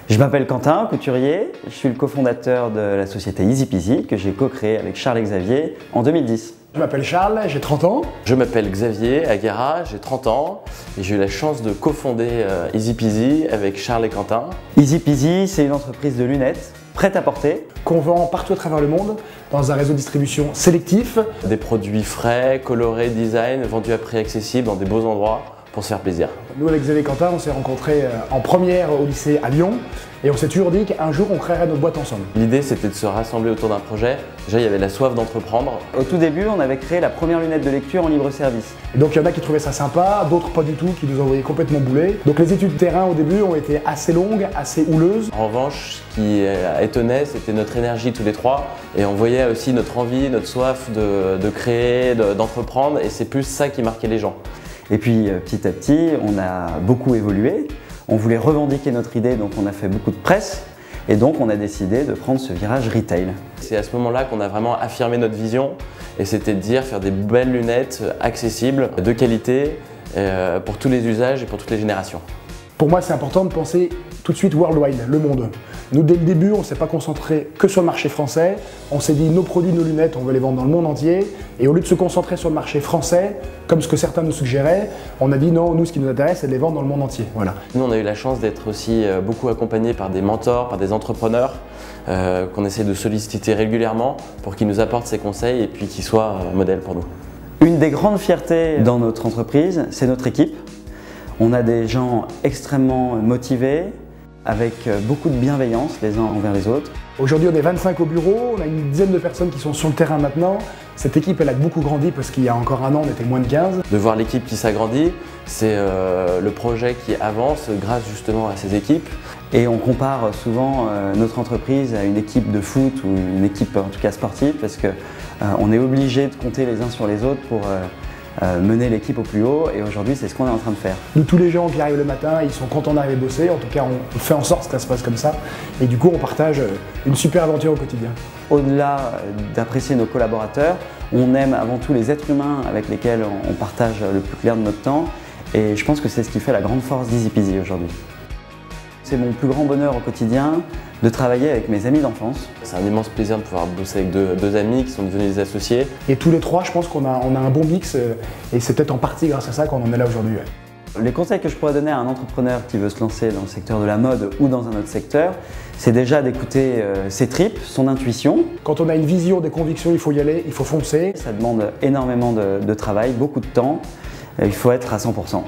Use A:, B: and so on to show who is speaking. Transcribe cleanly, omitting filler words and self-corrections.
A: Je m'appelle Quentin, couturier. Je suis le cofondateur de la société Easy Peasy que j'ai co-créée avec Charles et Xavier en 2010.
B: Je m'appelle Charles, j'ai 30 ans.
C: Je m'appelle Xavier Aguera, j'ai 30 ans et j'ai eu la chance de cofonder Easy Peasy avec Charles et Quentin.
A: Easy Peasy, c'est une entreprise de lunettes prête à porter.
B: Qu'on vend partout à travers le monde dans un réseau de distribution sélectif.
C: Des produits frais, colorés, design, vendus à prix accessible dans des beaux endroits pour se faire plaisir.
B: Nous avec Xavier et Quentin, on s'est rencontrés en première au lycée à Lyon et on s'est toujours dit qu'un jour on créerait notre boîte ensemble.
C: L'idée c'était de se rassembler autour d'un projet. Déjà il y avait la soif d'entreprendre.
A: Au tout début, on avait créé la première lunette de lecture en libre service.
B: Et donc il y en a qui trouvaient ça sympa, d'autres pas du tout, qui nous envoyaient complètement bouler. Donc les études de terrain au début ont été assez longues, assez houleuses.
C: En revanche, ce qui étonnait, c'était notre énergie tous les trois et on voyait aussi notre envie, notre soif de créer, d'entreprendre et c'est plus ça qui marquait les gens.
A: Et puis petit à petit, on a beaucoup évolué. On voulait revendiquer notre idée, donc on a fait beaucoup de presse. Et donc on a décidé de prendre ce virage retail.
C: C'est à ce moment-là qu'on a vraiment affirmé notre vision et c'était de dire faire des belles lunettes accessibles, de qualité, pour tous les usages et pour toutes les générations.
B: Pour moi, c'est important de penser tout de suite worldwide, le monde. Nous, dès le début, on ne s'est pas concentré que sur le marché français. On s'est dit, nos produits, nos lunettes, on veut les vendre dans le monde entier. Et au lieu de se concentrer sur le marché français, comme ce que certains nous suggéraient, on a dit non, nous, ce qui nous intéresse, c'est de les vendre dans le monde entier. Voilà.
C: Nous, on a eu la chance d'être aussi beaucoup accompagnés par des mentors, par des entrepreneurs qu'on essaie de solliciter régulièrement pour qu'ils nous apportent ces conseils et puis qu'ils soient modèles pour nous.
A: Une des grandes fiertés dans notre entreprise, c'est notre équipe. On a des gens extrêmement motivés, avec beaucoup de bienveillance les uns envers les autres.
B: Aujourd'hui, on est 25 au bureau, on a une dizaine de personnes qui sont sur le terrain maintenant. Cette équipe, elle a beaucoup grandi parce qu'il y a encore un an, on était moins de 15.
C: De voir l'équipe qui s'agrandit, c'est le projet qui avance grâce justement à ces équipes.
A: Et on compare souvent notre entreprise à une équipe de foot ou une équipe en tout cas sportive parce qu'on est obligé de compter les uns sur les autres pour mener l'équipe au plus haut et aujourd'hui c'est ce qu'on est en train de faire.
B: Nous, tous les gens qui arrivent le matin, ils sont contents d'arriver bosser, en tout cas on fait en sorte que ça se passe comme ça et du coup on partage une super aventure au quotidien.
A: Au-delà d'apprécier nos collaborateurs, on aime avant tout les êtres humains avec lesquels on partage le plus clair de notre temps et je pense que c'est ce qui fait la grande force d'Easy Peasy aujourd'hui. C'est mon plus grand bonheur au quotidien de travailler avec mes amis d'enfance.
C: C'est un immense plaisir de pouvoir bosser avec deux amis qui sont devenus des associés.
B: Et tous les trois, je pense qu'on a un bon mix et c'est peut-être en partie grâce à ça qu'on en est là aujourd'hui.
A: Les conseils que je pourrais donner à un entrepreneur qui veut se lancer dans le secteur de la mode ou dans un autre secteur, c'est déjà d'écouter ses tripes, son intuition.
B: Quand on a une vision, des convictions, il faut y aller, il faut foncer.
A: Ça demande énormément de travail, beaucoup de temps, il faut être à 100%.